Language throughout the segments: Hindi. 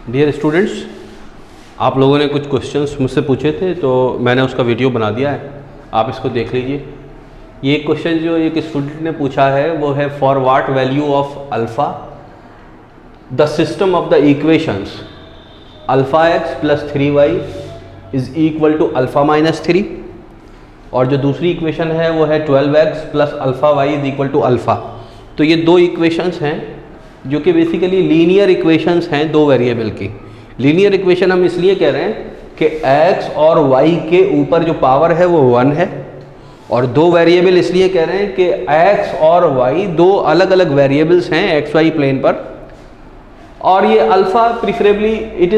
डियर स्टूडेंट्स, आप लोगों ने कुछ क्वेश्चंस मुझसे पूछे थे तो मैंने उसका वीडियो बना दिया है, आप इसको देख लीजिए। ये क्वेश्चन जो एक स्टूडेंट ने पूछा है वो है for what value of alpha the system of the equations alpha x plus 3y is equal to alpha minus 3, और जो दूसरी इक्वेशन है वो है 12x plus alpha y is equal to alpha. तो ये दो इक्वेशंस हैं जो कि बेसिकली लीनियर इक्वेशंस हैं दो वेरिएबल की। लीनियर इक्वेशन हम इसलिए कह रहे हैं कि x और y के ऊपर जो पावर है वो 1 है, और दो वेरिएबल इसलिए कह रहे हैं कि x और y दो अलग अलग वेरिएबल्स हैं एक्स वाई प्लेन पर, और ये alpha preferably it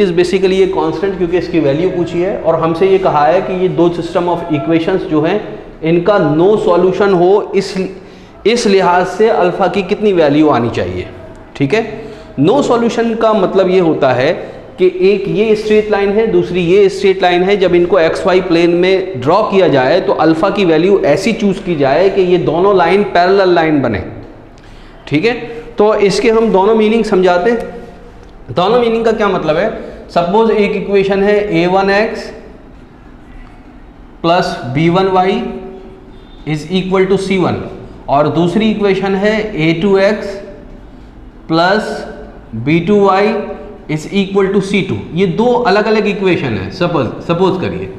is basically ये कांस्टेंट क्योंकि इसकी वैल्यू पूछी है, और हमसे ये कहा है कि ये दो सिस्टम ऑफ इक्वेशंस जो हैं इनका नो सॉल्यूशन हो, इस लिहाज से अल्फ़ा की कितनी वैल्यू आनी चाहिए। ठीक है, नो सॉल्यूशन का मतलब ये होता है कि एक ये स्ट्रेट लाइन है, दूसरी ये स्ट्रेट लाइन है, जब इनको एक्स वाई प्लेन में ड्रॉ किया जाए तो अल्फ़ा की वैल्यू ऐसी चूज़ की जाए कि ये दोनों लाइन पैरेलल लाइन बने। ठीक है, तो इसके हम दोनों मीनिंग समझाते हैं। दोनों मीनिंग का क्या मतलब है, सपोज एक इक्वेशन है a1x plus b1y is equal to c1, और दूसरी इक्वेशन है a2x plus b2y is equal to c2। ये दो अलग अलग इक्वेशन है सपोज करिए।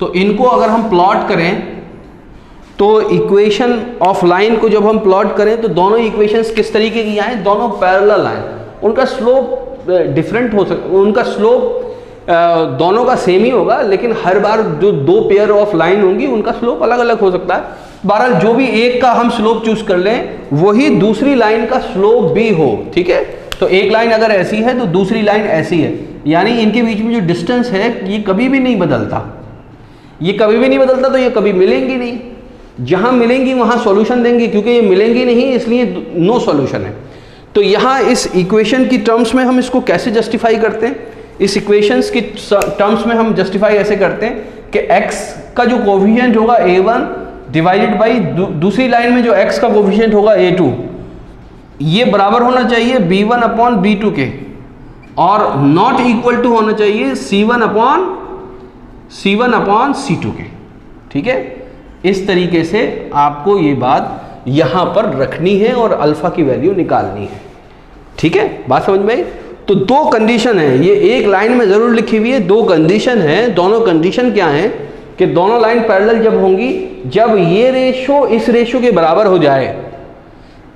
तो इनको अगर हम प्लॉट करें तो इक्वेशन ऑफ लाइन को जब हम प्लॉट करें तो दोनों इक्वेशंस किस तरीके की आए, दोनों पैरेलल आए। उनका स्लोप डिफरेंट हो सकता, उनका स्लोप दोनों का सेम ही होगा, लेकिन हर बार जो दो पेयर ऑफ लाइन होंगी उनका स्लोप अलग अलग हो सकता है। बहरहाल जो भी एक का हम स्लोप चूज कर लें वही दूसरी लाइन का स्लोप भी हो। ठीक है, तो एक लाइन अगर ऐसी है तो दूसरी लाइन ऐसी है, यानी इनके बीच में जो डिस्टेंस है ये कभी भी नहीं बदलता। ये कभी भी नहीं बदलता तो ये कभी मिलेंगी नहीं, जहां मिलेंगी वहां सॉल्यूशन देंगे, क्योंकि ये मिलेंगी नहीं इसलिए नो सॉल्यूशन है। तो यहाँ इस इक्वेशन की टर्म्स में हम इसको कैसे जस्टिफाई करते हैं, इस इक्वेशंस की टर्म्स में हम जस्टिफाई ऐसे करते हैं कि x का जो कोफिशिएंट होगा a1 डिवाइडेड बाई दूसरी लाइन में जो x का कोफिशिएंट होगा a2, ये बराबर होना चाहिए b1 अपॉन b2 के, और नॉट इक्वल टू होना चाहिए c1 अपॉन c2 के। ठीक है, इस तरीके से आपको ये बात यहां पर रखनी है और अल्फा की वैल्यू निकालनी है। ठीक है, बात समझ में आई। तो दो कंडीशन है, ये एक लाइन में जरूर लिखी हुई है, दो कंडीशन है। दोनों कंडीशन क्या है कि दोनों लाइन पैरेलल जब होंगी, जब ये रेशो इस रेशो के बराबर हो जाए,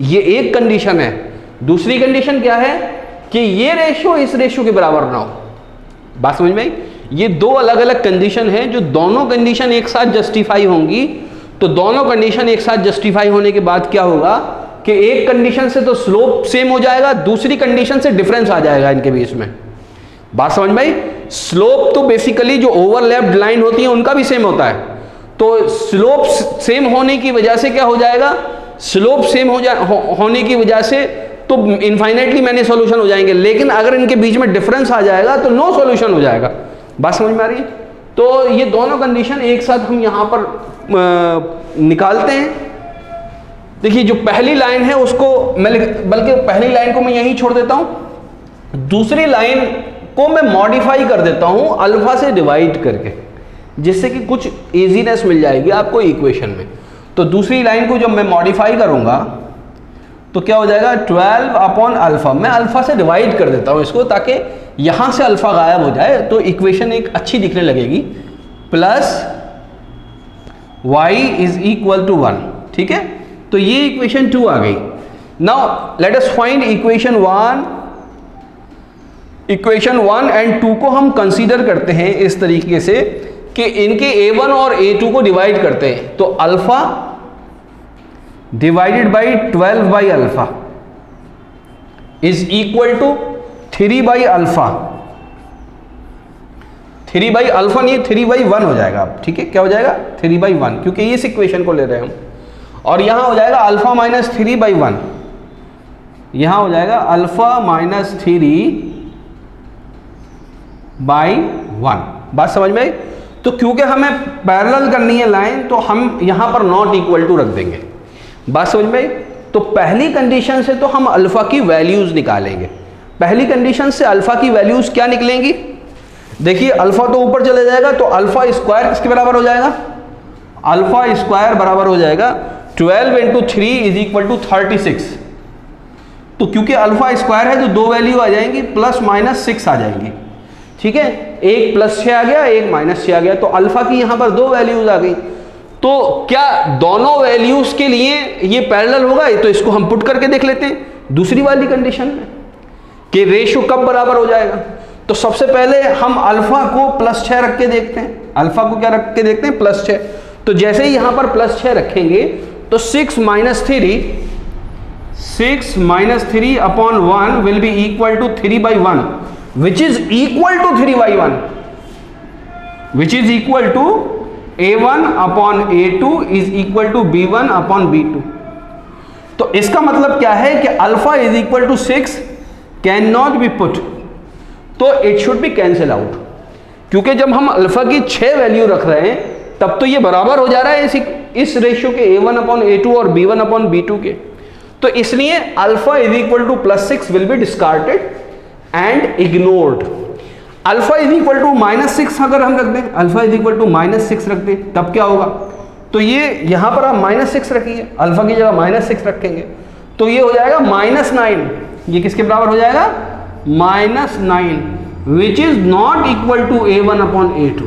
ये एक कंडीशन है। दूसरी कंडीशन क्या है कि ये रेशो इस रेशो के बराबर ना हो। बात समझ में आई। ये दो अलग अलग कंडीशन है, जो दोनों कंडीशन एक साथ जस्टिफाई होंगी। तो दोनों कंडीशन एक साथ जस्टिफाई होने के बाद क्या होगा कि एक कंडीशन से तो स्लोप सेम हो जाएगा, दूसरी कंडीशन से डिफरेंस आ जाएगा इनके बीच में। बात समझ में आई। स्लोप तो बेसिकली जो ओवरलैप्ड लाइन होती है उनका भी सेम होता है, तो स्लोप सेम होने की वजह से क्या हो जाएगा, स्लोप सेम होने की वजह से तो इनफाइनाइटली मैनी सॉल्यूशन हो जाएंगे, लेकिन अगर इनके बीच में डिफरेंस आ जाएगा तो नो सॉल्यूशन हो जाएगा। बात समझ में आ रही है। तो ये दोनों कंडीशन एक साथ हम यहां पर निकालते हैं। देखिए, जो पहली लाइन है उसको बल्कि पहली लाइन को मैं यहीं छोड़ देता हूं, दूसरी लाइन को मैं मॉडिफाई कर देता हूं अल्फा से डिवाइड करके, जिससे कि कुछ इजीनेस मिल जाएगी आपको इक्वेशन में। तो दूसरी लाइन को जब मैं मॉडिफाई करूंगा तो क्या हो जाएगा, 12 अपॉन अल्फा। मैं अल्फा से डिवाइड कर देता हूं इसको, ताकि यहां से अल्फा गायब हो जाए तो इक्वेशन एक अच्छी दिखने लगेगी। Plus y is equal to 1। ठीक है, तो ये इक्वेशन 2 आ गई। Now let us find equation 1। Equation 1 and 2 को हम कंसीडर करते हैं इस तरीके से कि इनके a1 और a2 को डिवाइड करते हैं, तो alpha divided by 12 by alpha is equal to 3 by alpha. 3 by alpha नहीं, 3 बाई 1 हो जाएगा। ठीक है, क्या हो जाएगा, 3 बाई 1, क्योंकि इस इक्वेशन को ले रहे हैं हम। और यहां हो जाएगा अल्फा माइनस 3 बाई 1, यहां हो जाएगा अल्फा माइनस 3 बाई 1। बात समझ में आई। तो क्योंकि हमें पैरेलल करनी है लाइन, तो हम यहां पर नॉट इक्वल टू रख देंगे। बात समझ में आई। तो पहली कंडीशन से तो हम अल्फा की वैल्यूज निकालेंगे, पहली कंडीशन से अल्फा की वैल्यूज क्या निकलेंगी? देखिए अल्फा तो ऊपर चले जाएगा, तो अल्फा स्क्वायर किसके बराबर हो जाएगा? अल्फा स्क्वायर बराबर हो जाएगा 12 इंटू 3 इज इक्वल टू 36। तो क्योंकि अल्फा स्क्वायर है तो दो वैल्यू आ जाएंगी, प्लस माइनस 6 आ जाएंगी। ठीक है, एक प्लस 6 आ गया, एक माइनस 6 आ गया, तो अल्फा की यहां पर दो वैल्यूज आ गई। तो क्या दोनों वैल्यूज के लिए ये पैरेलल होगा? तो इसको हम पुट करके देख लेते हैं दूसरी वाली कंडीशन में कि रेशियो कब बराबर हो जाएगा। तो सबसे पहले हम अल्फा को प्लस 6 रख के देखते हैं। अल्फा को क्या रख के देखते हैं? प्लस 6। तो जैसे ही यहां पर प्लस 6 रखेंगे तो 6 minus 3 upon 1 will be equal to 3/1 which is equal to 3/1 which is equal to A1 upon A2 is equal to B1 upon B2। तो इसका मतलब क्या है कि alpha is equal to 6 can not be put, तो it should be cancelled out. क्योंकि जब हम अल्फा की 6 वैल्यू रख रहे हैं तब तो ये बराबर हो जा रहा है इस रेशियो के A1 अपॉन A2 और B1 अपॉन B2 के। तो इसलिए alpha is equal to plus 6 will be discarded and ignored. Alpha is equal to -6 अगर हम रख दें, अल्फा इज इक्वल टू -6 रख दें, तब क्या होगा? तो ये यहां पर आप -6 रखिए, अल्फा की जगह -6 रखेंगे तो ये हो जाएगा -9। ये किसके बराबर हो जाएगा? -9 which is not equal to A1 upon A2।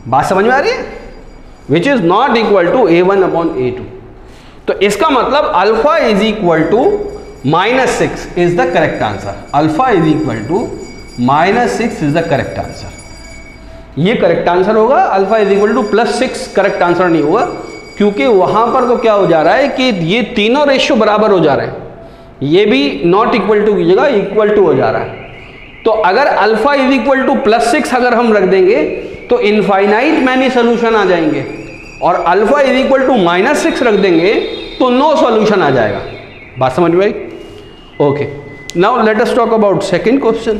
बात समझ में आ रही है? Which is not equal to A1 upon A2। तो इसका मतलब alpha is equal to -6 is the correct answer. Alpha is equal to -6 is the correct answer. ये करेक्ट आंसर होगा। Alpha is equal to +6 correct answer नहीं होगा, क्योंकि वहां पर तो क्या हो जा रहा है कि ये तीनों रेशियो बराबर हो जा रहे हैं। ये भी नॉट इक्वल टू की जगह इक्वल टू हो जा रहा है। तो अगर अल्फा इज इक्वल टू +6 अगर हम रख देंगे तो इनफाइनाइट मैनी सोल्यूशन आ जाएंगे, और अल्फा इज इक्वल टू -6 रख देंगे तो नो सॉल्यूशन आ जाएगा। बात समझ में आई? Okay, now let us talk about second question.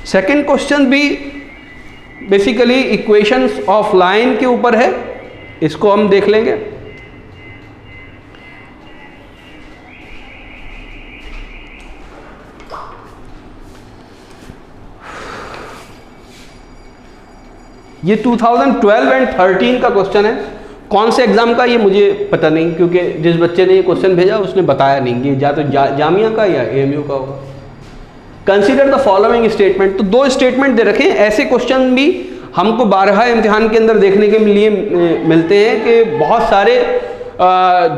Second question भी बेसिकली इक्वेशंस ऑफ लाइन के ऊपर है, इसको हम देख लेंगे। ये 2012 एंड 13 का क्वेश्चन है। कौन से एग्जाम का ये मुझे पता नहीं, क्योंकि जिस बच्चे ने ये क्वेश्चन भेजा उसने बताया नहीं कि या तो जामिया का या AMU का होगा। Consider the following statement. तो दो स्टेटमेंट दे रखे हैं। ऐसे क्वेश्चन भी हमको बारहा इम्तिहान के अंदर देखने के लिए मिलते हैं कि बहुत सारे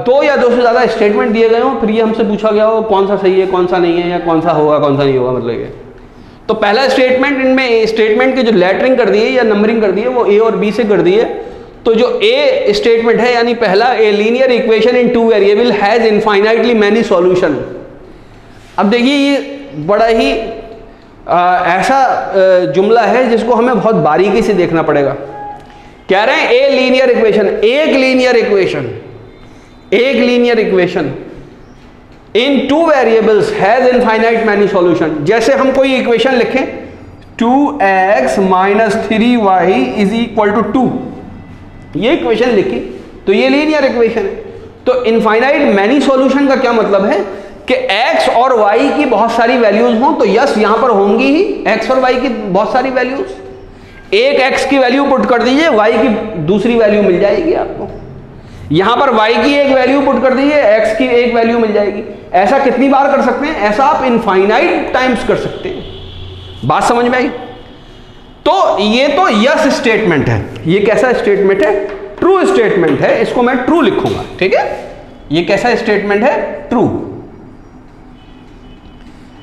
2 या 2 से ज़्यादा स्टेटमेंट दिए गए हों, फिर ये हमसे पूछा गया हो कौन सा सही है कौन सा नहीं है, या कौन सा होगा कौन सा नहीं होगा। मतलब ये तो पहला स्टेटमेंट, इनमें स्टेटमेंट के जो लेटरिंग कर दी है या नंबरिंग कर दी है वो A और B से कर दी है। तो जो A स्टेटमेंट है यानी पहला, a linear equation in 2 variable has infinitely many solution. अब देखिए ये बड़ा ही ऐसा जुमला है जिसको हमें बहुत बारीकी से देखना पड़ेगा। कह रहे हैं ए लीनियर इक्वेशन, एक linear equation in 2 variables has infinite many solution. जैसे हम कोई इक्वेशन लिखें 2x - 3y is equal to 2, ये इक्वेशन लिखी तो ये लीनियर इक्वेशन है। तो इनफाइनाइट मैनी सॉल्यूशन का क्या मतलब है कि x और y की बहुत सारी वैल्यूज हों, तो यस यहां पर होंगी ही x और y की बहुत सारी वैल्यूज। एक x की वैल्यू पुट कर दीजिए, y की दूसरी वैल्यू मिल जाएगी आपको। यहां पर y की एक वैल्यू पुट कर दीजिए, x की एक वैल्यू मिल जाएगी। ऐसा कितनी बार कर सकते हैं? ऐसा आप इनफाइनाइट टाइम्स कर सकते हैं। बात समझ में आई? तो ये तो यस स्टेटमेंट है। ये कैसा स्टेटमेंट है? ट्रू स्टेटमेंट है। इसको मैं ट्रू लिखूंगा, ठीक है? ये कैसा स्टेटमेंट है? ट्रू।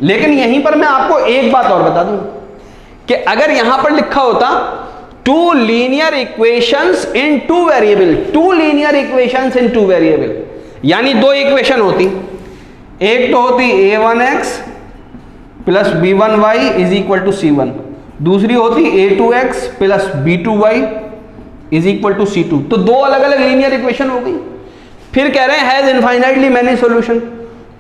लेकिन यहीं पर मैं आपको एक बात और बता दूं कि अगर यहां पर लिखा होता 2 लीनियर इक्वेशंस इन 2 वेरिएबल, 2 लीनियर इक्वेशंस इन 2 वेरिएबल, यानी 2 इक्वेशन होती। एक तो होती a1x plus b1y is equal to c1, दूसरी होती a2x plus b2y is equal to c2। तो 2 अलग अलग लीनियर इक्वेशन हो गई। फिर कह रहे हैं हैज इनफाइनाइटली मैनी सॉल्यूशन।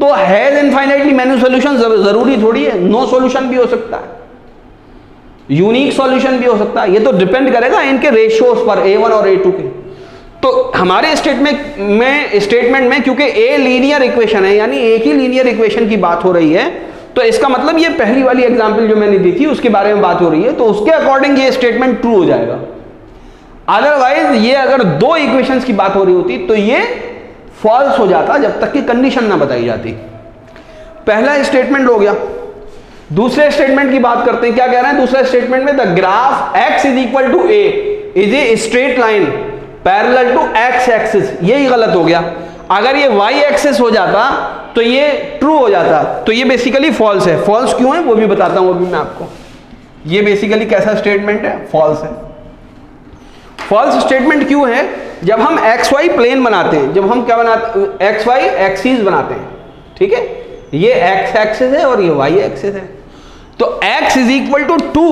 तो हैज इनफाइनाइटली मैनी सॉल्यूशन जरूरी थोड़ी है, नो सॉल्यूशन भी हो सकता है, यूनिक सॉल्यूशन भी हो सकता है। ये तो डिपेंड करेगा इनके रेशियोज पर, A1 और A2 के। तो हमारे स्टेटमेंट में क्योंकि A लीनियर इक्वेशन है, यानी एक ही लीनियर इक्वेशन की बात हो रही है, तो इसका मतलब ये पहली वाली एग्जांपल जो मैंने दी थी उसके बारे में बात हो रही है, तो उसके अकॉर्डिंग ये स्टेटमेंट ट्रू हो जाएगा। अदरवाइज ये अगर दो इक्वेशंस की बात हो रही होती तो ये फॉल्स हो जाता जब तक कि कंडीशन ना बताई जाती। पहला स्टेटमेंट हो गया। दूसरे स्टेटमेंट की बात करते हैं, क्या कह रहे हैं दूसरे स्टेटमेंट में? The graph x is equal to a is a straight line parallel to x axis. यही गलत हो गया। अगर ये y एक्सिस हो जाता तो ये ट्रू हो जाता, तो ये बेसिकली फॉल्स है। फॉल्स क्यों है वो भी बताता हूं अभी मैं आपको। ये बेसिकली कैसा स्टेटमेंट है? फॉल्स है। फॉल्स स्टेटमेंट क्यों है? जब हम एक्स वाई प्लेन बनाते हैं, जब हम क्या बनाते, एक्स वाई एक्सिस बनाते हैं, ठीक है, ये एक्स एक्सिस है और ये वाई एक्सिस है, तो x is equal to 2,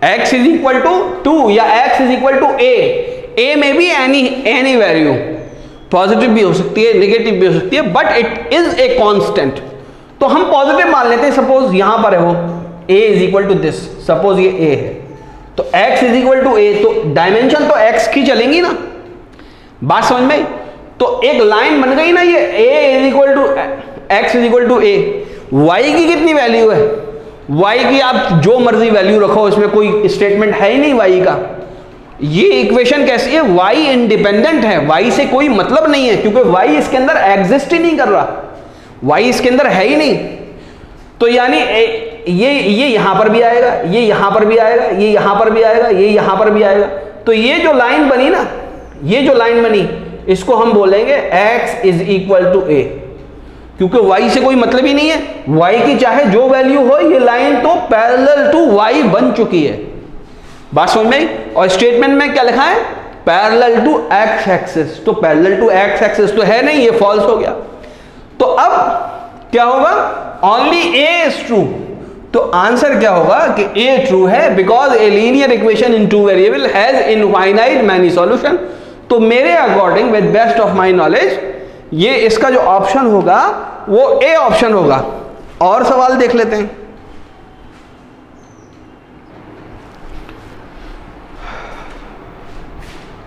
x is equal to 2 या x is equal to a में भी एनी वैल्यू, पॉजिटिव भी हो सकती है, नेगेटिव भी हो सकती है, but it is a constant. तो हम पॉजिटिव मान लेते हैं, सपोज यहां पर है वो a is equal to this, suppose ये a है, तो x is equal to a, तो डायमेंशन तो x की चलेंगी ना, बात समझ में? तो एक लाइन बन गई ना, ये a is equal to x is equal to a। y की कितनी वैल्यू है? y की आप जो मर्जी वैल्यू रखो, इसमें कोई स्टेटमेंट है ही नहीं y का। ये इक्वेशन कैसी है? y इंडिपेंडेंट है, y से कोई मतलब नहीं है, क्योंकि y इसके अंदर एग्जिस्ट ही नहीं कर रहा, y इसके अंदर है ही नहीं। तो यानी ये यहां पर भी आएगा, ये यहां पर भी आएगा, ये यहां पर भी आएगा, ये यहां पर भी आएगा। तो ये जो लाइन बनी ना, ये जो लाइन बनी, इसको हम बोलेंगे x is equal to a, क्योंकि y से कोई मतलब ही नहीं है। y की चाहे जो वैल्यू हो, ये लाइन तो पैरेलल टू y बन चुकी है, बात समझ में आई? और स्टेटमेंट में क्या लिखा है? पैरेलल टू x एक्सिस, तो पैरेलल टू x एक्सिस तो है नहीं, ये फॉल्स हो गया। तो अब क्या होगा? Only a is true. तो आंसर क्या होगा कि a ट्रू है, because a linear equation in two variable has infinite many solution. तो मेरे according with best of my knowledge ये इसका जो ऑप्शन होगा वो ए ऑप्शन होगा। और सवाल देख लेते हैं।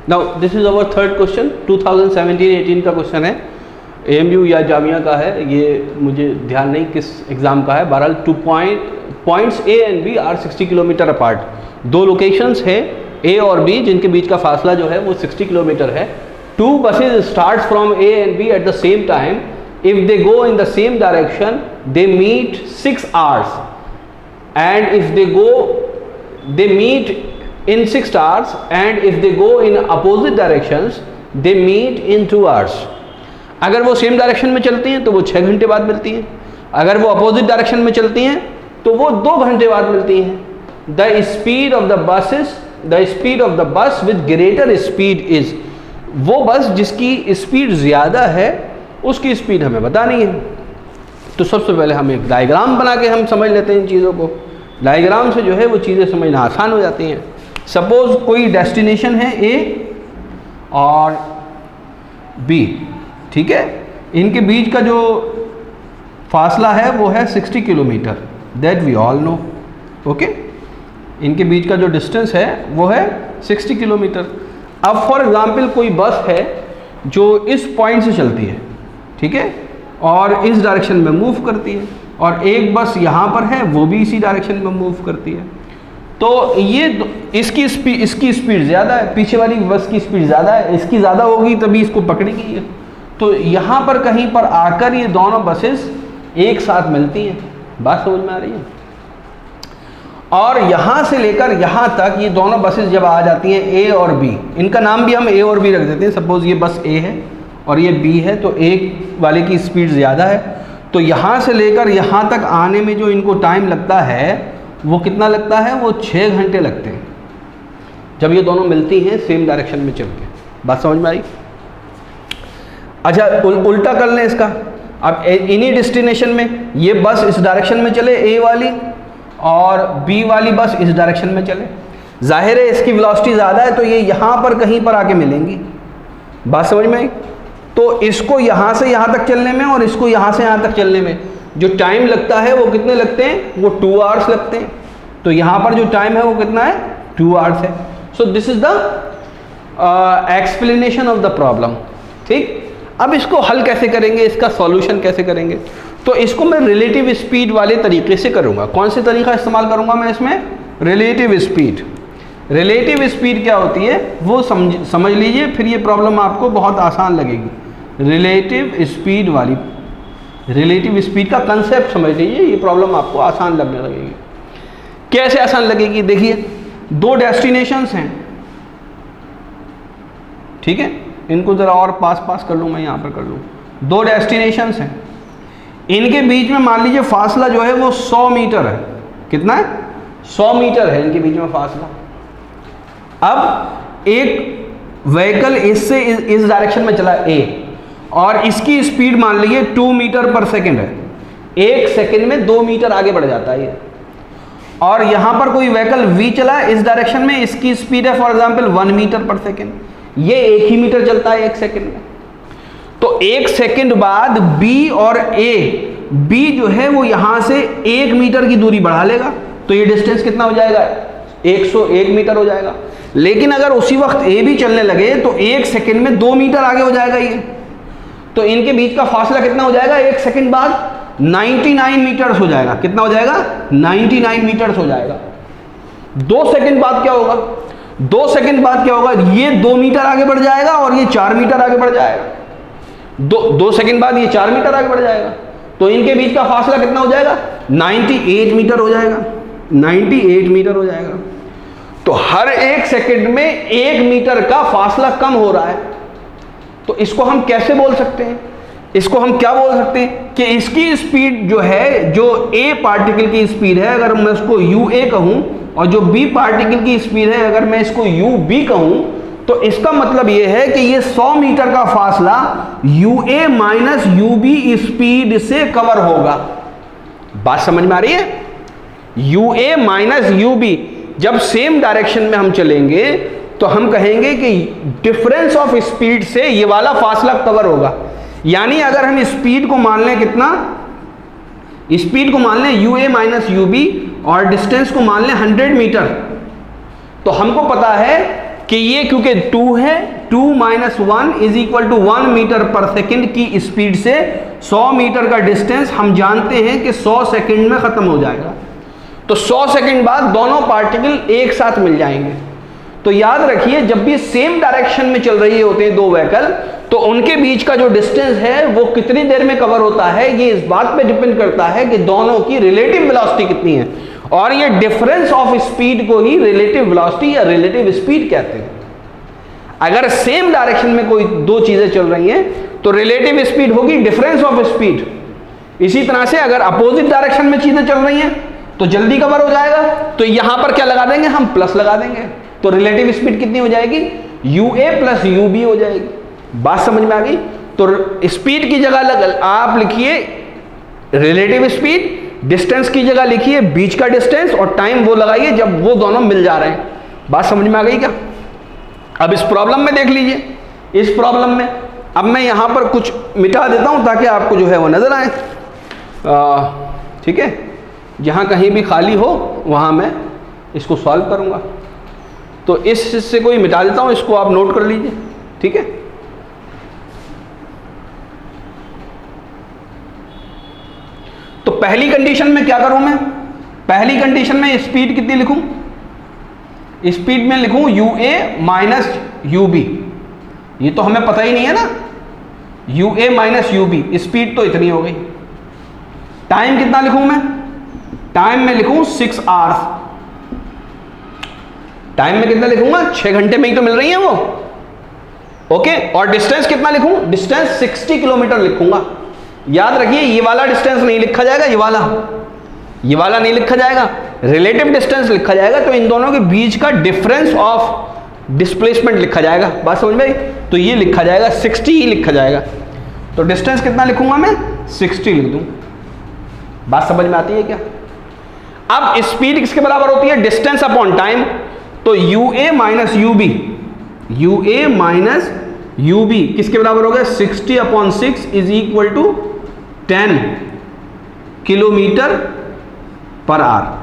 Now this is our third question, 2017-18 का क्वेश्चन है, AMU या जामिया का है, ये मुझे ध्यान नहीं किस एग्जाम का है। बहरहाल 2 points A and B are 60 kilometre apart. दो लोकेशंस है A और B जिनके बीच का फासला जो है वो 60 किलोमीटर है। 2 buses start from A and B at the same time. If they go in the same direction, they meet 6 hours. And if they meet in 6 hours, and if they go in opposite directions, they meet in 2 hours. अगर वो सेम डायरेक्शन में चलती हैं तो वो 6 घंटे बाद मिलती हैं, अगर वो अपोजिट डायरेक्शन में चलती हैं तो वो 2 घंटे बाद मिलती हैं। The speed of the bus with greater speed is, वो बस जिसकी स्पीड ज़्यादा है उसकी स्पीड हमें बतानी है। तो सबसे पहले हम एक डायग्राम बना के हम समझ लेते हैं इन चीज़ों को। डायग्राम से जो है वो चीज़ें समझना आसान हो जाती हैं। सपोज कोई डेस्टिनेशन है A और B, ठीक है, इनके बीच का जो फासला है वो है 60 kilometre, that we all know, okay. इनके बीच का जो डिस्टेंस है वो है 60 किलोमीटर। अब फॉर एग्जांपल कोई बस है जो इस पॉइंट से चलती है, ठीक है, और इस डायरेक्शन में मूव करती है, और एक बस यहाँ पर है वो भी इसी डायरेक्शन में मूव करती है। तो ये इसकी स्पीड ज़्यादा है, पीछे वाली बस की स्पीड ज़्यादा है, इसकी ज़्यादा होगी तभी इसको पकड़ेगी। तो यहाँ पर कहीं पर आकर ये दोनों बसेस एक साथ मिलती हैं, बात समझ में आ रही है? और यहाँ से लेकर यहाँ तक ये दोनों बसेस जब आ जाती हैं A और B, इनका नाम भी हम A और B रख देते हैं। सपोज ये बस A है और ये B है, तो एक वाले की स्पीड ज़्यादा है, तो यहाँ से लेकर यहाँ तक आने में जो इनको टाइम लगता है वो कितना लगता है? वो 6 घंटे लगते हैं जब ये दोनों मिलती हैं सेम डायरेक्शन में चल के। बात समझ में आई? अच्छा, उल्टा कर लें इसका। अब इन्हीं डेस्टिनेशन में ये बस इस डायरेक्शन में चले A वाली, और B वाली बस इस डायरेक्शन में चले। जाहिर है इसकी वेलोसिटी ज़्यादा है तो ये यहाँ पर कहीं पर आके मिलेंगी, बात समझ में आई? तो इसको यहाँ से यहाँ तक चलने में और इसको यहाँ से यहाँ तक चलने में जो टाइम लगता है वो कितने लगते हैं? वो 2 आवर्स लगते हैं। तो यहाँ पर जो टाइम है वो कितना है? 2 आवर्स है। So this is the explanation of the problem, ठीक। अब इसको हल कैसे करेंगे, इसका सॉल्यूशन कैसे करेंगे? तो इसको मैं रिलेटिव स्पीड वाले तरीके से करूँगा। कौन से तरीका इस्तेमाल करूँगा मैं इसमें? Relative speed. रिलेटिव स्पीड क्या होती है वो समझ लीजिए, फिर ये प्रॉब्लम आपको बहुत आसान लगेगी। रिलेटिव स्पीड वाली, रिलेटिव स्पीड का कंसेप्ट समझ लीजिए, ये प्रॉब्लम आपको आसान लगने लगेगी। कैसे आसान लगेगी? देखिए, दो डेस्टिनेशंस हैं, ठीक है, इनको ज़रा और पास कर लूँ, मैं यहाँ पर कर लूँ। दो डेस्टिनेशंस हैं, इनके बीच में मान लीजिए फासला जो है वो 100 मीटर है। कितना है? 100 मीटर है इनके बीच में फासला। अब एक व्हीकल इससे इस डायरेक्शन में चला ए, और इसकी स्पीड मान लीजिए 2 मीटर पर सेकेंड है। 1 सेकेंड में 2 मीटर आगे बढ़ जाता है ये। और यहाँ पर कोई व्हीकल v चला इस डायरेक्शन में, इसकी स्पीड है for example 1 metre per second. ये 1 ही मीटर चलता है 1 सेकेंड में। तो 1 सेकेंड बाद b और a, b जो है वो यहाँ से 1 मीटर की दूरी बढ़ा लेगा, तो ये डिस्टेंस कितना हो जाएगा? 101 मीटर हो जाएगा। लेकिन अगर उसी वक्त a भी चलने लगे तो 1 सेकेंड में 2 मीटर आगे हो जाएगा ये। तो इनके बीच का फासला कितना हो जाएगा 1 सेकेंड बाद? 99 मीटर्स हो जाएगा। कितना हो जाएगा? 99 मीटर्स हो जाएगा। 2 सेकेंड बाद क्या होगा? 2 सेकेंड बाद क्या होगा? ये 2 मीटर आगे बढ़ जाएगा और ये 4 मीटर आगे बढ़ जाएगा। 2 सेकेंड बाद ये 4 मीटर आगे बढ़ जाएगा। तो इनके बीच का फासला कितना हो जाएगा? 98 मीटर हो जाएगा। 98 मीटर हो जाएगा। तो हर 1 सेकेंड में 1 मीटर का फासला कम हो रहा है। तो इसको हम कैसे बोल सकते हैं? इसको हम क्या बोल सकते हैं कि इसकी स्पीड जो है, जो ए पार्टिकल की स्पीड है, अगर मैं उसको UA कहूं, और जो बी पार्टिकल की स्पीड है अगर मैं इसको UB कहूं, तो इसका मतलब ये है कि ये 100 मीटर का फासला UA माइनस UB स्पीड से कवर होगा। बात समझ में आ रही है? UA माइनस UB, जब सेम डायरेक्शन में हम चलेंगे तो हम कहेंगे कि डिफरेंस ऑफ स्पीड से ये वाला फासला कवर होगा। यानी अगर हम स्पीड को मान लें, कितना स्पीड को मान लें UA माइनस UB और डिस्टेंस को मान लें 100 मीटर, तो हमको पता है कि ये क्योंकि 2 है, 2 minus 1 is equal to 1 metre per second की स्पीड से 100 मीटर का डिस्टेंस हम जानते हैं कि 100 सेकेंड में खत्म हो जाएगा। तो 100 सेकेंड बाद दोनों पार्टिकल एक साथ मिल जाएंगे। तो याद रखिए, जब भी सेम डायरेक्शन में चल रही होते हैं दो व्हीकल, तो उनके बीच का जो डिस्टेंस है वो कितनी देर में कवर होता है, ये इस बात पे डिपेंड करता है कि दोनों की रिलेटिव वेलोसिटी कितनी है। और ये डिफरेंस ऑफ स्पीड को ही रिलेटिव वेलोसिटी या रिलेटिव स्पीड कहते हैं। अगर सेम डायरेक्शन में कोई दो चीजें चल रही हैं तो रिलेटिव स्पीड होगी डिफरेंस ऑफ स्पीड। इसी तरह से अगर अपोजिट डायरेक्शन में चीजें चल रही हैं तो जल्दी कवर हो जाएगा। तो यहां पर क्या लगा देंगे? हम प्लस लगा देंगे। तो रिलेटिव स्पीड कितनी हो जाएगी? UA प्लस UB हो जाएगी। बात समझ में आ गई? तो स्पीड की जगह आप लिखिए रिलेटिव स्पीड, डिस्टेंस की जगह लिखिए बीच का डिस्टेंस, और टाइम वो लगाइए जब वो दोनों मिल जा रहे हैं। बात समझ में आ गई क्या? अब इस प्रॉब्लम में देख लीजिए, इस प्रॉब्लम में अब मैं यहां पर कुछ मिटा देता हूं ताकि आपको जो है वो नजर आए। ठीक है, जहां कहीं भी खाली हो वहां मैं इसको सॉल्व करूंगा। तो इस हिस्से को ही मिटा देता हूं, इसको आप नोट कर लीजिए। ठीक है, तो पहली कंडीशन में क्या करूं मैं? पहली कंडीशन में स्पीड कितनी लिखूं? स्पीड में लिखूं UA माइनस UB। ये तो हमें पता ही नहीं है ना, UA माइनस UB, स्पीड तो इतनी हो गई। टाइम कितना लिखूं मैं? टाइम में लिखूं 6 आवर्स। टाइम में कितना लिखूंगा? 6 घंटे में ही तो मिल रही है वो। ओके, और डिस्टेंस कितना लिखूं? डिस्टेंस 60 किलोमीटर लिखूंगा। याद रखिए, ये वाला डिस्टेंस नहीं लिखा जाएगा, ये वाला नहीं लिखा जाएगा, रिलेटिव डिस्टेंस लिखा जाएगा। तो इन दोनों के बीच का डिफरेंस ऑफ डिस्प्लेसमेंट लिखा जाएगा। बात समझ में? तो ये लिखा जाएगा 60 ही लिखा जाएगा। तो डिस्टेंस कितना लिखूंगा मैं? 60 लिख दूं। बात समझ में आती है क्या? अब स्पीड किसके बराबर होती है? Distance upon time. तो UA minus UB, UA minus UB किसके बराबर हो गया? 60 upon 6 is equal to 10 kilometre per hour.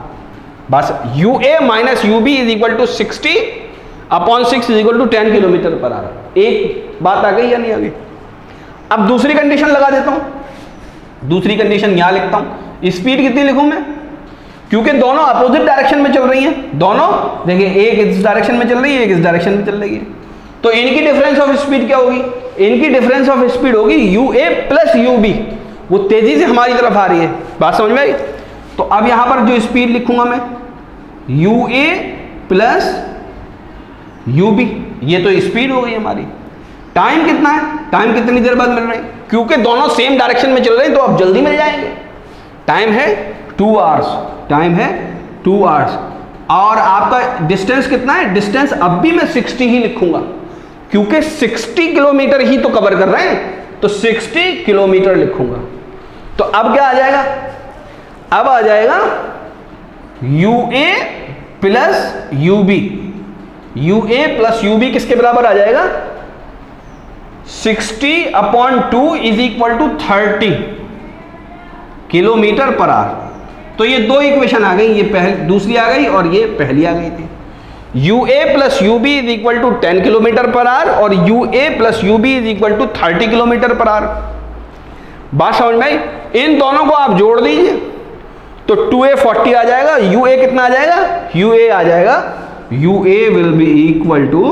बस UA minus UB is equal to 60 upon 6 is equal to 10 kilometre per hour. एक बात आ गई या नहीं आ गई? अब दूसरी कंडीशन लगा देता हूं। दूसरी कंडीशन यहां लिखता हूं, स्पीड कितनी लिखूं मैं, क्योंकि दोनों अपोजिट डायरेक्शन में चल रही हैं, दोनों देखिए एक इस डायरेक्शन में चल रही है, एक इस डायरेक्शन में चल रही है, तो इनकी डिफरेंस ऑफ स्पीड क्या होगी, इनकी डिफरेंस ऑफ स्पीड होगी ua प्लस ub, वो तेजी से हमारी तरफ आ रही है, बात समझ में आई। तो अब यहां पर जो स्पीड लिखूंगा मैं ua प्लस ub, ये तो स्पीड हो गई हमारी। टाइम कितना है, टाइम कितनी देर बाद मिल रही है, क्योंकि दोनों सेम डायरेक्शन में चल रहे हैं तो अब जल्दी मिल जाएंगे। टाइम है 2 आवर्स, टाइम है 2 आवर्स, और आपका डिस्टेंस कितना है, डिस्टेंस अब भी मैं 60 ही लिखूंगा, क्योंकि 60 किलोमीटर ही तो कवर कर रहे हैं, तो 60 किलोमीटर लिखूंगा। तो अब क्या आ जाएगा, अब आ जाएगा ua plus ub, ua plus ub किसके बराबर आ जाएगा, 60/2 is equal to 30 kilometre per hour. तो ये दो इक्वेशन आ गई, ये पहली दूसरी आ गई और ये पहली आ गई थी। ua plus ub is equal to 10 kilometre per hour और ua plus ub is equal to 30 kilometre per hour. बात समझ में आई, इन दोनों को आप जोड़ दीजिए तो 2a 40 आ जाएगा, ua कितना आ जाएगा, ua आ जाएगा, ua will be equal to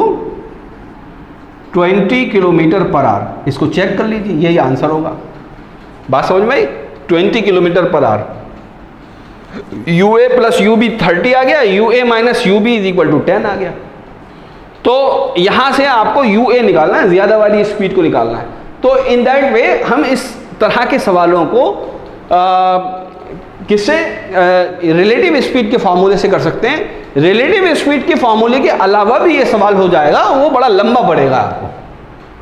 20 kilometre per hour. इसको चेक कर लीजिए, यही आंसर होगा। बात समझ में आई, 20 kilometre per hour. ua plus ub 30 आ गया, ua minus ub is equal to 10 आ गया। तो यहां से आपको ua निकालना है, ज्यादा वाली स्पीड को निकालना है। तो इन दैट वे हम इस तरह के सवालों को किससे, रिलेटिव स्पीड के फॉर्मूले से कर सकते हैं। रिलेटिव स्पीड के फॉर्मूले के अलावा भी ये सवाल हो जाएगा, वो बड़ा लंबा पड़ेगा आपको।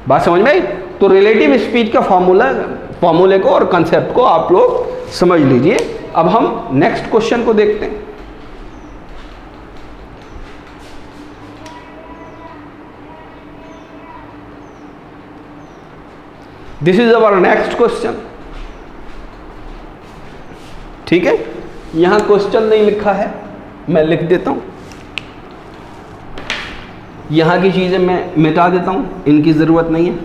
बात समझ में आई, तो रिलेटिव स्पीड का फॉर्मूले को और कंसेप्ट को आप लोग समझ लीजिए। अब हम नेक्स्ट क्वेश्चन को देखते हैं। This is our next question, ठीक है। यहां क्वेश्चन नहीं लिखा है, मैं लिख देता हूं। यहां की चीजें मैं मिटा देता हूं, इनकी जरूरत नहीं है,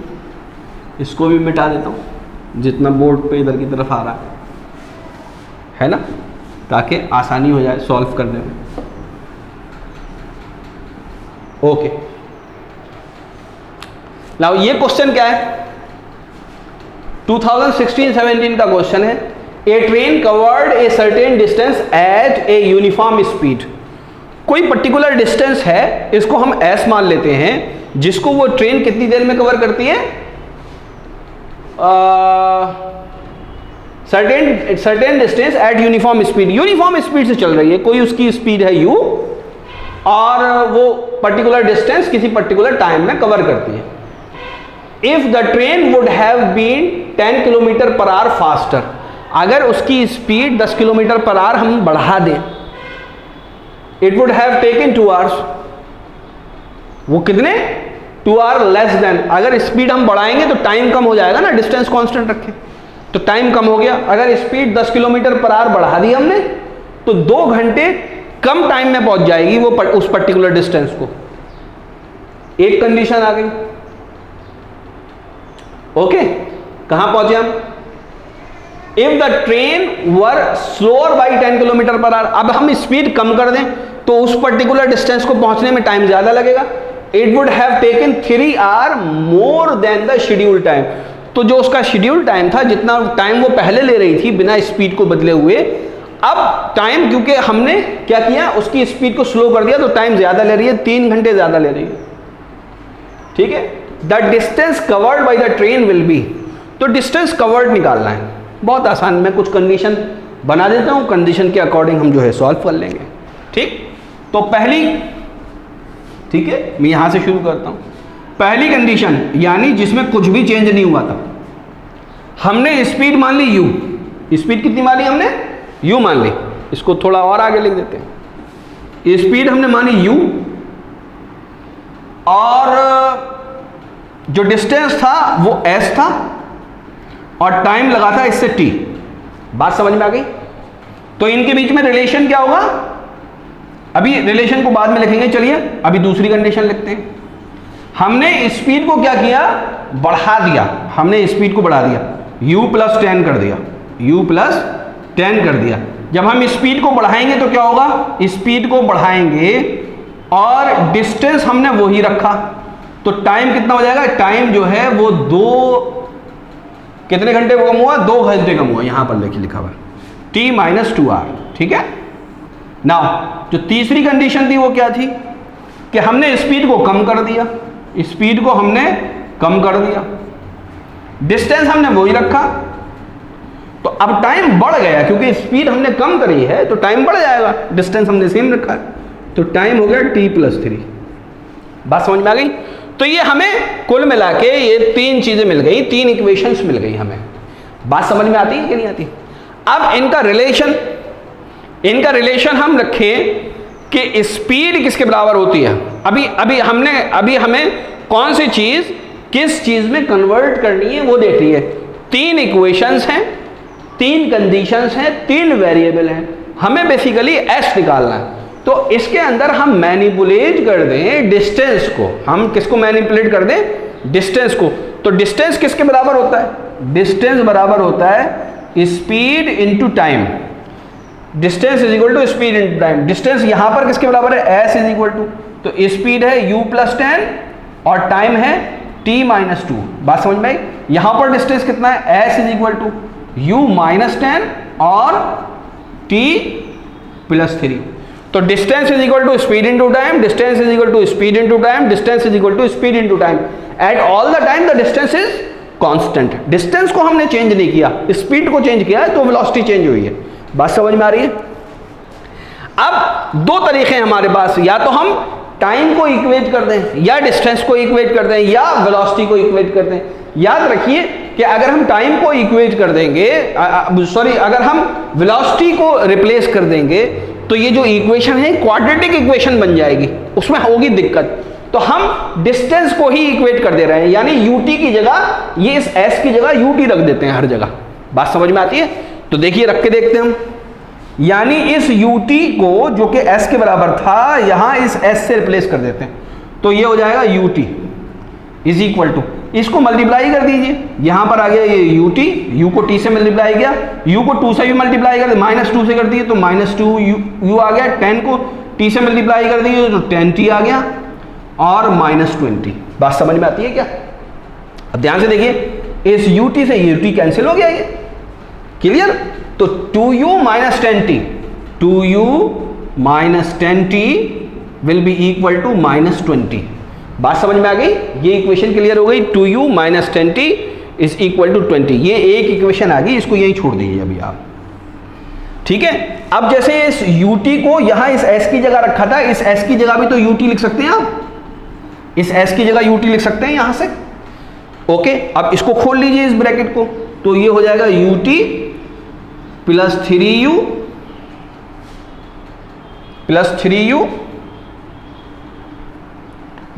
इसको भी मिटा देता हूं जितना बोर्ड पे इधर की तरफ आ रहा है ना, ताकि आसानी हो जाए सॉल्व करने में। ओके, नाउ ये क्वेश्चन क्या है, 2016-17 का क्वेश्चन है। A train covered a certain distance at a uniform speed. कोई पर्टिकुलर डिस्टेंस है, इसको हम एस मान लेते हैं, जिसको वो ट्रेन कितनी देर में कवर करती है, certain distance eight uniform speed. Uniform speed से चल रही है, कोई उसकी स्पीड है u और वो पर्टिकुलर डिस्टेंस किसी पर्टिकुलर टाइम में कवर करती है। If the train would have been 10 kilometre per hour faster, अगर उसकी स्पीड 10 किलोमीटर पर आवर हम बढ़ा दें, it would have taken 2 hours. वो कितने, 2 आवर लेस देन। अगर स्पीड हम बढ़ाएंगे तो टाइम कम हो जाएगा ना, डिस्टेंस कांस्टेंट रखें तो टाइम कम हो गया। अगर स्पीड 10 किलोमीटर पर आवर बढ़ा दी हमने तो 2 घंटे कम टाइम में पहुंच जाएगी वो उस पर्टिकुलर डिस्टेंस को। एक कंडीशन आ गई। ओके, कहां पहुंचे हम, if the train were slower by 10 kilometre per our. अब हम स्पीड कम कर दें तो उस पर्टिकुलर डिस्टेंस को पहुंचने में टाइम ज्यादा लगेगा। It would have taken 3 hour more than the schedule time. तो जो उसका शेड्यूल टाइम था, जितना टाइम वो पहले ले रही थी बिना स्पीड को बदले हुए, अब टाइम क्योंकि हमने क्या किया, उसकी स्पीड को स्लो कर दिया तो टाइम ज्यादा ले रही है, 3 घंटे ज्यादा ले रही है। ठीक है, the distance covered by the train will be. तो डिस्टेंस कवर्ड निकालना है, बहुत आसान। मैं कुछ कंडीशन बना देता हूं, कंडीशन के अकॉर्डिंग हम जो है सॉल्व कर लेंगे। ठीक, तो पहली, ठीक है, मैं यहां से शुरू करता हूं। पहली कंडीशन यानी जिसमें कुछ भी चेंज नहीं हुआ था, हमने स्पीड मान ली u। स्पीड कितनी मान ली हमने, u मान ली। इसको थोड़ा और आगे लिख देते हैं। स्पीड हमने मानी u और जो डिस्टेंस था वो s था और टाइम लगा था इससे t। बात समझ में आ गई। तो इनके बीच में रिलेशन क्या होगा, अभी रिलेशन को बाद में लिखेंगे। चलिए अभी दूसरी कंडीशन लिखते हैं। हमने स्पीड को क्या किया, बढ़ा दिया। हमने स्पीड को बढ़ा दिया, u + 10 कर दिया। u प्लस 10 कर दिया। जब हम स्पीड को बढ़ाएंगे तो क्या होगा, स्पीड को बढ़ाएंगे और डिस्टेंस हमने वही रखा, तो टाइम कितना हो जाएगा, टाइम जो है वो कितने घंटे कम हुआ, 2 घंटे कम हुआ, यहां पर लिखा हुआ t माइनस 2r। ठीक है। नाउ जो तीसरी कंडीशन थी वो क्या थी कि हमने स्पीड को कम कर दिया, स्पीड को हमने कम कर दिया, डिस्टेंस हमने वही रखा, तो अब टाइम बढ़ गया क्योंकि स्पीड हमने कम करी है तो टाइम बढ़ जाएगा, डिस्टेंस हमने सेम रखा है, तो टाइम हो गया t प्लस 3। बात समझ में आ गई। तो ये हमें कुल मिला के ये 3 चीजें मिल गई, 3 इक्वेशंस मिल गई हमें। बात समझ में आती है कि नहीं आती। अब इनका रिलेशन हम रखें कि स्पीड किसके बराबर होती है। अभी हमें कौन सी चीज किस चीज में कन्वर्ट करनी है वो देखनी है। 3 इक्वेशंस हैं, 3 कंडीशंस हैं, 3 वेरिएबल हैं, हमें बेसिकली s निकालना है। तो इसके अंदर हम मैनिपुलेट कर दें डिस्टेंस को, हम किसको मैनिपुलेट कर दें, डिस्टेंस को। तो डिस्टेंस किसके बराबर होता है, डिस्टेंस बराबर होता है speed into time. Distance is equal to speed into time. Distance यहां पर किसके बराबर है, s इज इक्वल टू, तो स्पीड है u प्लस 10 और टाइम है t माइनस 2। बात समझ में आई। यहां पर डिस्टेंस कितना है, s is equal to u minus 10 और t प्लस 3। तो distance is equal to speed into time, distance is equal to speed into time, distance is equal to speed into time. At all the time the distance is constant. Distance को हमने चेंज नहीं किया, स्पीड को चेंज किया है तो वेलोसिटी चेंज हुई है। बात समझ में आ रही है। अब 2 तरीके हैं हमारे पास, या तो हम टाइम को इक्वेट कर दें या डिस्टेंस को इक्वेट कर दें या वेलोसिटी को इक्वेट कर दें। याद रखिए कि अगर हम टाइम को इक्वेट कर देंगे, अगर हम वेलोसिटी को रिप्लेस कर देंगे तो ये जो इक्वेशन है क्वाड्रेटिक इक्वेशन बन जाएगी, उसमें होगी दिक्कत। तो हम डिस्टेंस को ही इक्वेट कर दे रहे हैं, यानी ut की जगह ये इस s की जगह ut रख देते हैं हर जगह। बात समझ में आती है। तो देखिए रख के देखते हैं हम, यानी इस ut को जो कि s के बराबर था यहां इस s से रिप्लेस कर देते हैं, तो ये हो जाएगा ut इज इक्वल टू, इसको मल्टीप्लाई कर दीजिए, यहां पर आ गया ये ut, u को t से मल्टीप्लाई किया, u को 2 से भी मल्टीप्लाई कर, -2 से कर दिए तो -2 u आ गया, 10 को t से मल्टीप्लाई कर दिए तो 10t आ गया और -20। बात समझ में आती है क्या। अब ध्यान से देखिए, इस ut से ut कैंसिल हो गया, ये क्लियर। तो 2u minus 10t, 2u minus 10t will be equal to -20। बात समझ में आ गई, ये इक्वेशन क्लियर हो गई। 2u minus 10t is equal to 20। ये एक इक्वेशन आ गई, इसको यही छोड़ दीजिए अभी आप। ठीक है। अब जैसे इस ut को यहां इस s की जगह रखा था, इस s की जगह भी तो ut लिख सकते हैं आप, इस s की जगह ut लिख सकते हैं यहां से। ओके, अब इसको खोल लीजिए इस ब्रैकेट को, तो ये हो जाएगा ut plus 3u plus 3u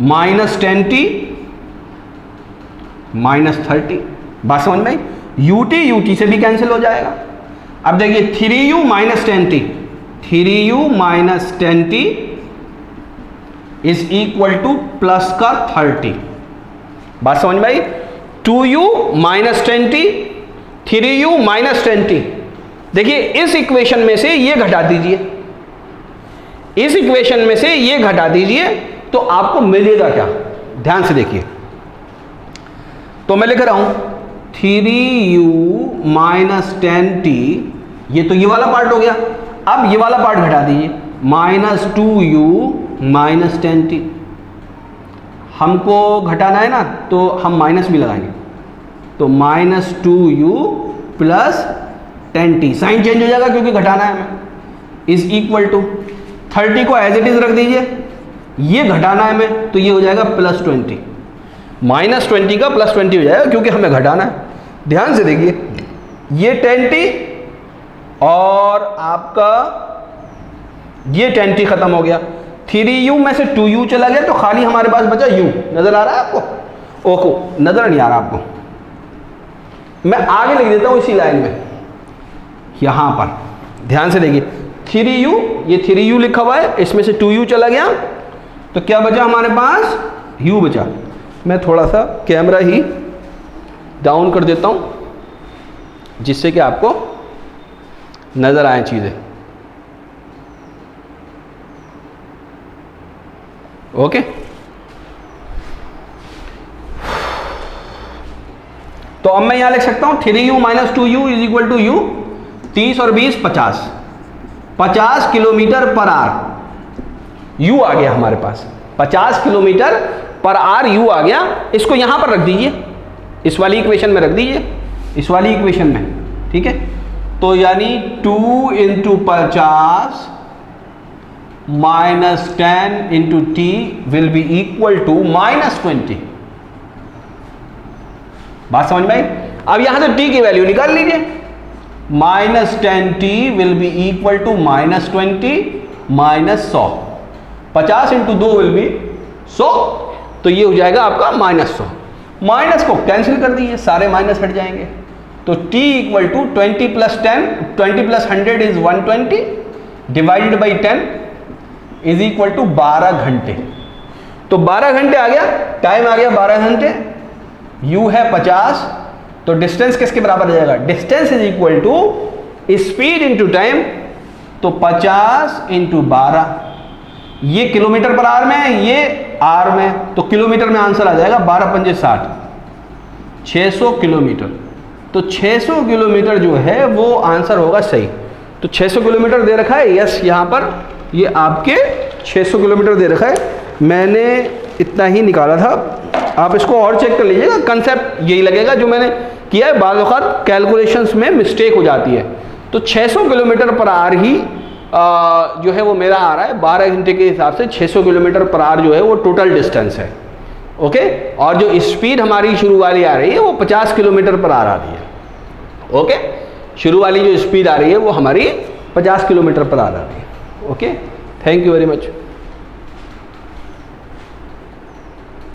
minus 10t minus 30। बात समझ में आई। ut से भी कैंसिल हो जाएगा। अब देखिए 3u minus 10t, 3u minus 10t is equal to plus का 30। बात समझ में आई। 2u minus 10t, 3u minus 10t। देखिए इस इक्वेशन में से ये घटा दीजिए, इस इक्वेशन में से ये घटा दीजिए, तो आपको मिलेगा क्या, ध्यान से देखिए। तो मैं लिख रहा हूं 3u माइनस 10t, ये तो ये वाला पार्ट हो गया। अब ये वाला पार्ट घटा दीजिए, -2u माइनस 10t। हमको घटाना है ना, तो हम माइनस भी लगाएंगे, तो -2u plus 10t, sign change हो जाएगा क्योंकि घटाना है हमें, इज इक्वल टू 30 को एज इट इज रख दीजिए, ये घटाना है हमें, तो ये हो जाएगा +20, -20 का +20 हो जाएगा क्योंकि हमें घटाना है। ध्यान से देखिए, ये 10t और आपका ये 10t खत्म हो गया, 3u में से 2u चला गया, तो खाली हमारे पास बचा u। नजर आ रहा है आपको? ओके, नजर नहीं आ रहा आपको, मैं आगे लिख देता हूं इसी लाइन में, यहां पर ध्यान से देखिए 3u, ये 3u लिखा हुआ है, इसमें से 2u चला गया, तो क्या बचा हमारे पास, u बचा। मैं थोड़ा सा कैमरा ही डाउन कर देता हूं, जिससे कि आपको नजर आए चीजें। ओके, तो अब मैं यहां लिख सकता हूं 3u minus 2u is equal to u, 30 और 20 50, 50 किलोमीटर पर आवर u आ गया हमारे पास, 50 किलोमीटर पर आवर u आ गया। इसको यहां पर रख दीजिए, इस वाली इक्वेशन में रख दीजिए, इस वाली इक्वेशन में, ठीक है। तो यानी 2 into 50 minus 10 into t will be equal to minus 20। बात समझ में आई? अब यहां से t की वैल्यू निकाल लीजिए, minus 10t will be equal to minus 20 minus 100, 50 into 2 will be 100, तो ये हो जाएगा आपका माइनस 100। माइनस को कैंसिल कर दीजिए, सारे माइनस हट जाएंगे, तो t equal to 20 plus 10, 20 plus 100 is 120 divided by 10 is equal to 12 घंटे। तो 12 घंटे आ गया, टाइम आ गया 12 घंटे, u है 50, तो डिस्टेंस किसके बराबर आ जाएगा? Distance is equal to speed into time, तो 50 इंटू 12, ये किलोमीटर पर आवर में है, ये आर में, तो किलोमीटर में आंसर आ जाएगा 12 पंजे 60, 600 किलोमीटर। तो 600 किलोमीटर जो है वो आंसर होगा सही। तो 600 किलोमीटर दे रखा है, यस, यहाँ पर ये आपके 600 किलोमीटर दे रखा है, मैंने इतना ही निकाला था। आप इसको और चेक कर लीजिएगा, कंसेप्ट यही लगेगा जो मैंने किया है। बाज़ वक़्त कैलकुलेशंस में मिस्टेक हो जाती है। तो 600 किलोमीटर पर आवर ही जो है वो मेरा आ रहा है, 12 घंटे के हिसाब से 600 किलोमीटर पर आवर जो है वो टोटल डिस्टेंस है। ओके, और जो स्पीड हमारी शुरू वाली आ रही है वो 50 किलोमीटर पर आवर आ रही है। ओके, शुरू वाली जो स्पीड आ रही है वो हमारी 50 किलोमीटर पर आवर आ रही है। Okay, thank you very much.